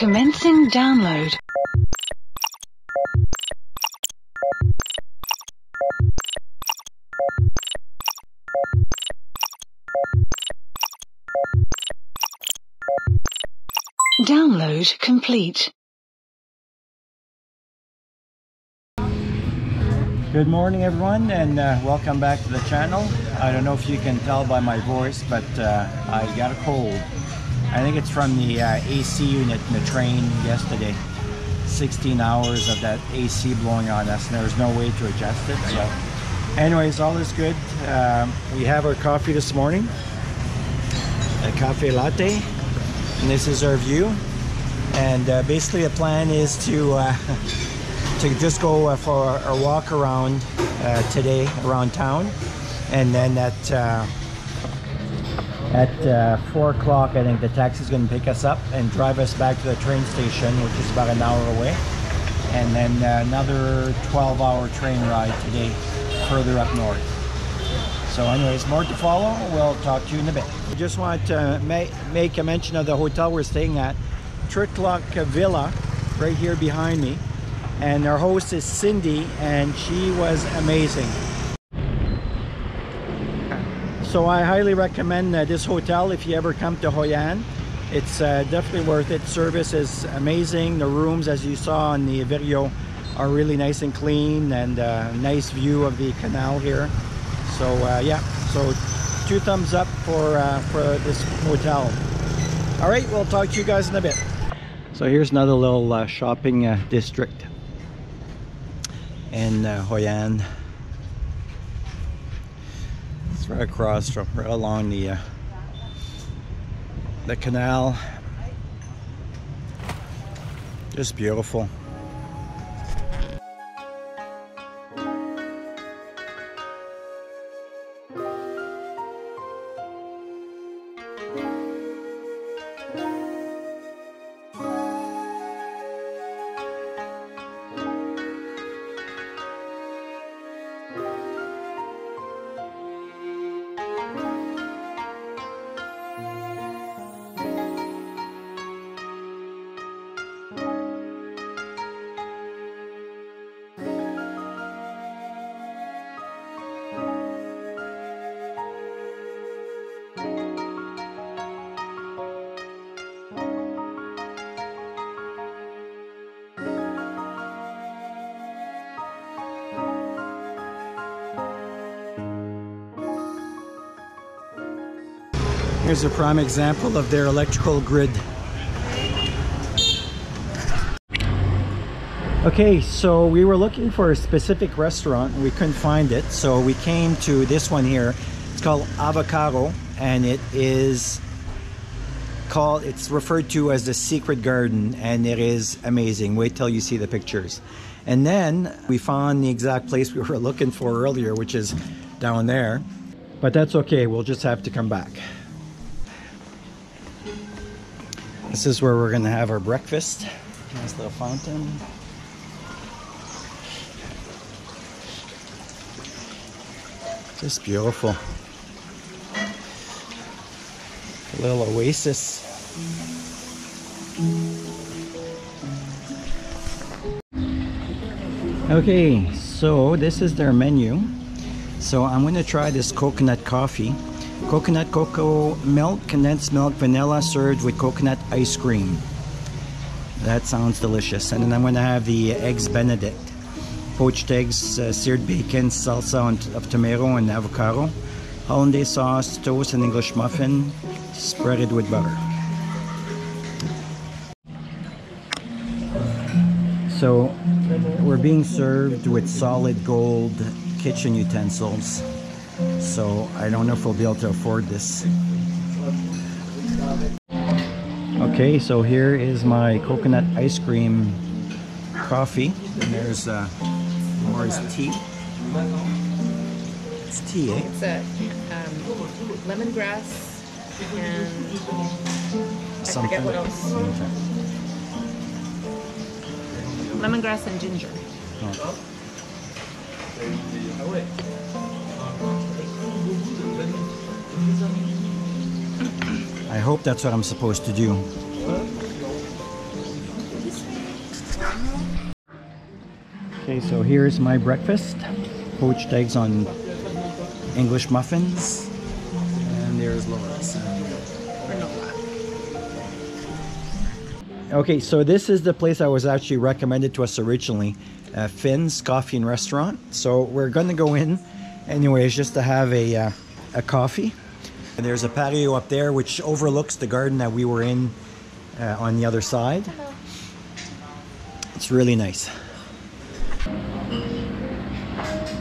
Commencing download. Download complete. Good morning everyone, and welcome back to the channel. I don't know if you can tell by my voice, but I got a cold. I think it's from the AC unit in the train yesterday. 16 hours of that AC blowing on us, and there was no way to adjust it. So anyways, all is good. We have our coffee this morning, a cafe latte, and this is our view. And basically the plan is to just go for a walk around today around town, and then at 4 o'clock I think the taxi is going to pick us up and drive us back to the train station, which is about an hour away, and then another 12-hour train ride today further up north. So anyways, more to follow. We'll talk to you in a bit. I just want to make a mention of the hotel we're staying at, Triclock Villa, right here behind me. And our host is Cindy, and she was amazing. So I highly recommend this hotel if you ever come to Hoi An. It's definitely worth it. Service is amazing. The rooms, as you saw in the video, are really nice and clean, and nice view of the canal here. So yeah, so 2 thumbs up for this hotel. All right, we'll talk to you guys in a bit. So here's another little shopping district in Hoi An. It's right across from, right along the canal. Just beautiful. Here's a prime example of their electrical grid. Okay, so we were looking for a specific restaurant and we couldn't find it, so we came to this one here. It's called Avocado, and it's referred to as the Secret Garden, and it is amazing. Wait till you see the pictures. And then we found the exact place we were looking for earlier, which is down there, but that's okay, we'll just have to come back. This is where we're gonna have our breakfast. Nice little fountain. Just beautiful. A little oasis. Okay, so this is their menu. So I'm gonna try this coconut coffee. Coconut cocoa milk, condensed milk, vanilla, served with coconut ice cream. That sounds delicious. And then I'm going to have the eggs Benedict. Poached eggs, seared bacon, salsa of tomato and avocado. Hollandaise sauce, toast, and English muffin, spreaded with butter. So we're being served with solid gold kitchen utensils. So I don't know if we'll be able to afford this. Okay, so here is my coconut ice cream coffee. And there's Laura's tea. It's tea, eh? It's a lemongrass and I forget what else. Lemongrass and ginger. Oh. I hope that's what I'm supposed to do. Okay, so here's my breakfast. Poached eggs on English muffins. And there's Laura's. Okay, so this is the place I was actually recommended to us originally. Finn's Coffee and Restaurant. So we're gonna go in anyways just to have a coffee. And there's a patio up there which overlooks the garden that we were in on the other side. Hello. It's really nice.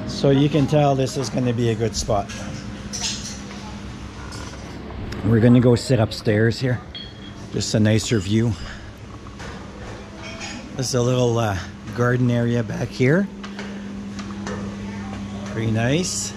So you can tell this is going to be a good spot. We're going to go sit upstairs here. Just a nicer view. There's a little garden area back here. Pretty nice.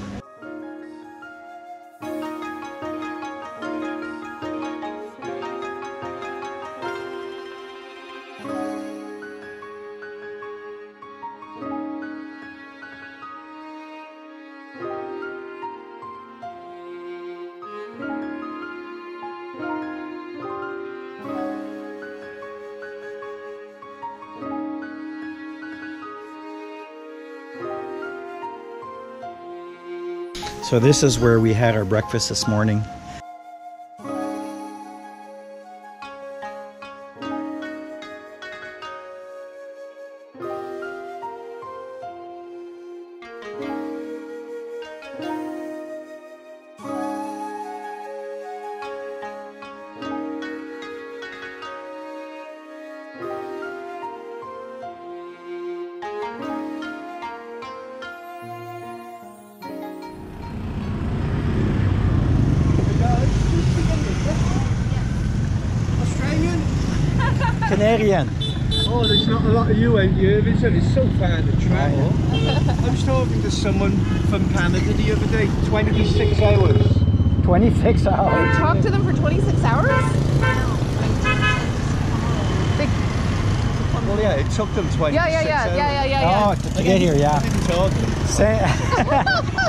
So this is where we had our breakfast this morning. Canarian. Oh, there's not a lot of you out here, is there? It's so far to travel. I was talking to someone from Canada the other day, 26 hours. 26 hours. Talk to them for 26 hours? Well, yeah, it took them 26 hours. Yeah. Oh, to get here, yeah. I didn't talk to them. Say, I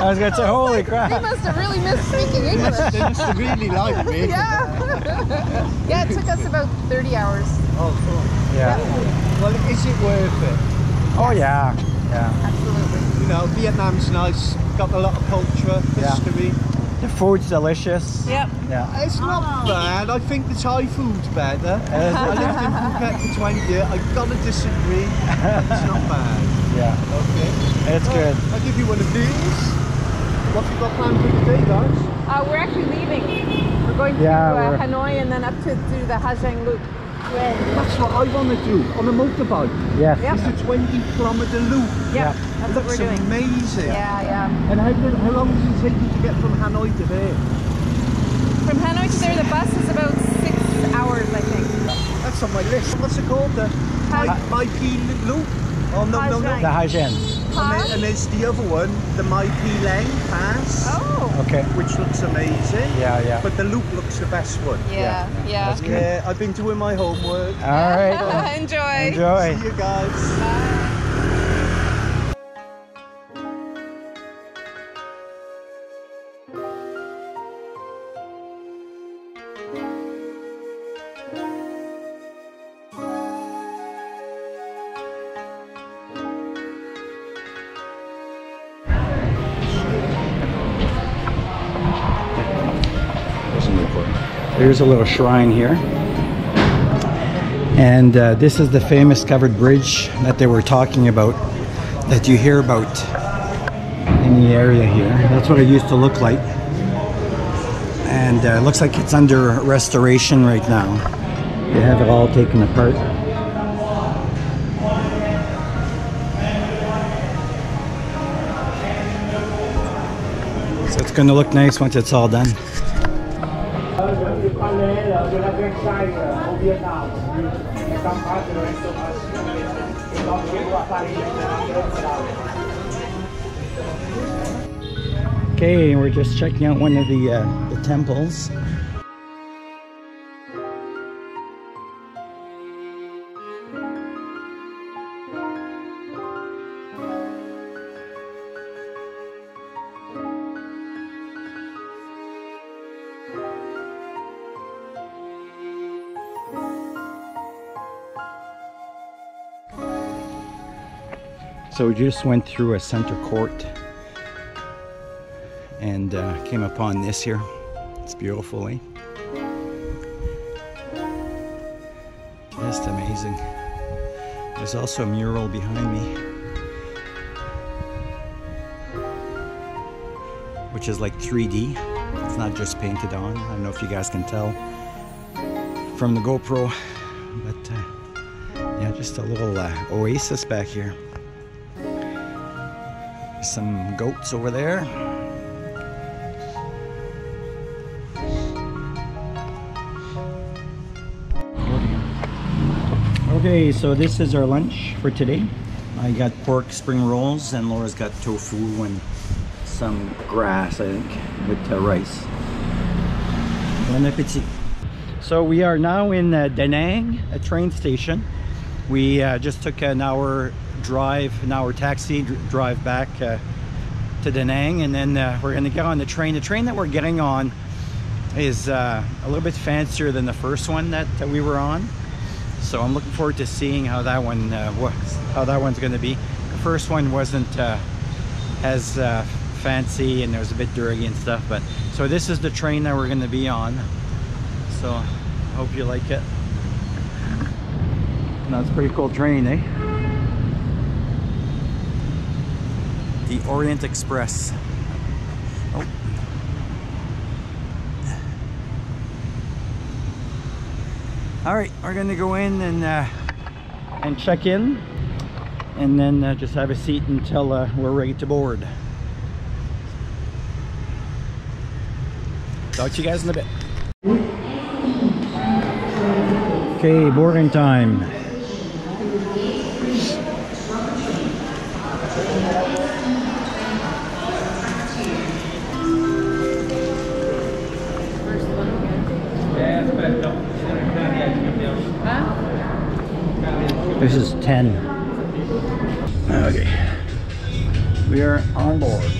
was going to say, holy crap. They must have really missed speaking English. They must have really liked me. Yeah. Yeah, it took us about 30 hours. Oh, cool. Yeah. Well, is it worth it? Oh, yeah. Yeah. Absolutely. You know, Vietnam's nice, got a lot of culture, Yeah. history. The food's delicious. Yep. Yeah. It's not bad. I think the Thai food's better. I lived in Phuket for 20 years. I gotta disagree. It's not bad. Yeah. Okay. It's good. I'll give you one of these. What have you got planned for today, guys? We're actually leaving. We're going to Yeah, Hanoi and then up to do the Hajang loop. That's what I want to do on a motorbike. Yes. Yep. It's a 20-kilometer loop. Yeah, Yeah. that's what we're Looks doing. amazing. Yeah. And how long does it take you to get from Hanoi to there? From Hanoi to there, the bus is about 6 hours, I think. That's on my list. What's it called? The My Pi Loop? Oh, no. Hajang. The Hajin. And there's the other one, the Mai Pi Leng Pass, Oh. Okay. which looks amazing. Yeah. But the loop looks the best one. Yeah. That's good. Yeah, I've been doing my homework. All right. Enjoy. Enjoy. See you guys. Bye. There's a little shrine here. And this is the famous covered bridge that they were talking about, that you hear about in the area here. That's what it used to look like. And it looks like it's under restoration right now. They have it all taken apart. So it's going to look nice once it's all done. Okay, we're just checking out one of the temples. So we just went through a center court and came upon this here. It's beautiful, eh? Just amazing. There's also a mural behind me, which is like 3D. It's not just painted on. I don't know if you guys can tell from the GoPro, but yeah, just a little oasis back here. There's some goats over there. Okay, so this is our lunch for today. I got pork spring rolls and Laura's got tofu and some grass, I think, with rice. Bon appetit. So we are now in Da Nang, a train station. We just took an hour taxi drive back to Da Nang, and then we're going to get on the train. The train that we're getting on is a little bit fancier than the first one that we were on. So I'm looking forward to seeing how that one how that one's going to be. The first one wasn't as fancy, and it was a bit dirty and stuff. But so this is the train that we're going to be on. So I hope you like it. That's a pretty cool train, eh? The Orient Express. Oh. All right, we're gonna go in and check in, and then just have a seat until we're ready to board. Talk to you guys in a bit. Okay, boarding time. This is 10. Okay. We are on board.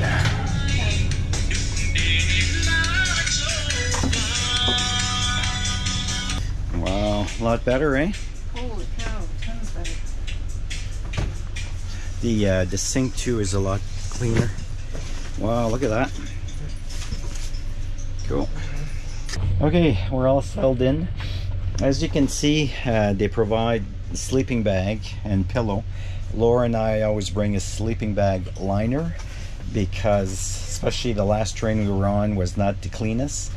Wow, a lot better, eh? Holy cow, tons better. The sink too is a lot cleaner. Wow, look at that. Cool. Okay, we're all settled in. As you can see, they provide sleeping bag and pillow. Laura and I always bring a sleeping bag liner because especially the last train we were on was not the cleanest,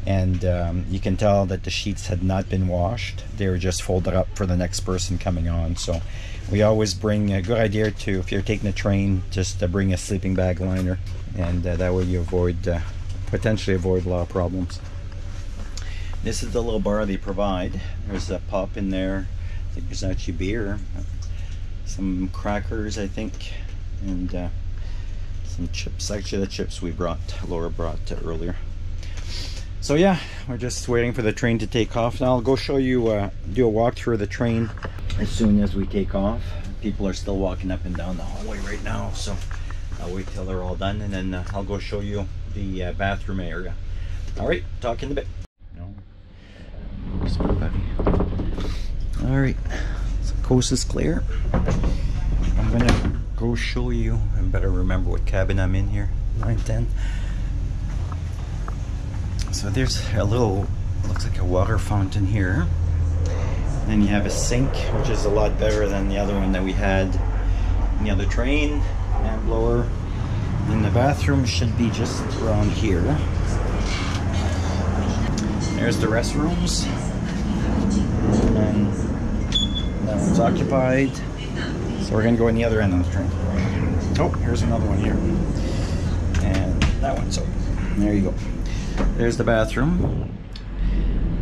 and you can tell that the sheets had not been washed. They were just folded up for the next person coming on. So we always bring a good idea to, if you're taking a train, just to bring a sleeping bag liner, and that way you avoid potentially avoid a lot of problems. This is the little bar they provide. There's a pop in there. I think there's actually beer, some crackers, I think, and some chips. Actually, the chips Laura brought earlier. So yeah, we're just waiting for the train to take off. Now I'll go show you, do a walk through the train as soon as we take off. People are still walking up and down the hallway right now, so I'll wait till they're all done, and then I'll go show you the bathroom area. All right, talk in a bit. No, all right, so coast is clear. I'm gonna go show you. I better remember what cabin I'm in here. 910. So there's a little, looks like a water fountain here. Then you have a sink, which is a lot better than the other one that we had in the other train, and blower. And the bathroom should be just around here. There's the restrooms. And that one's occupied. So we're gonna go in the other end of the train. Oh, here's another one here. And that one's open. There you go. There's the bathroom.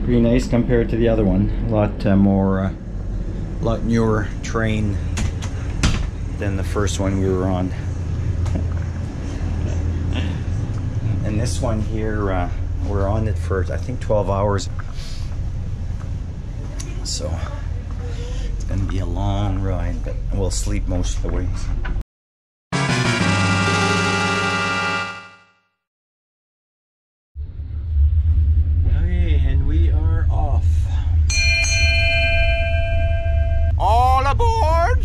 Pretty nice compared to the other one. A lot more, lot newer train than the first one we were on. And this one here, we're on it for I think 12 hours. So it's gonna be a long ride, but we'll sleep most of the way. Okay, and we are off. All aboard!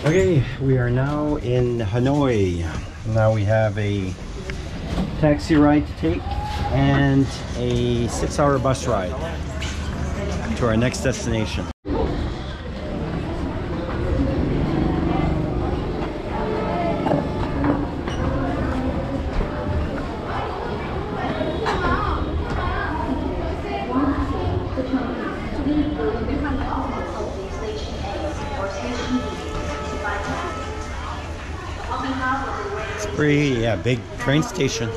Okay, we are now in Hanoi. Now we have a taxi ride to take and a 6-hour bus ride to our next destination. It's pretty, yeah, big train station.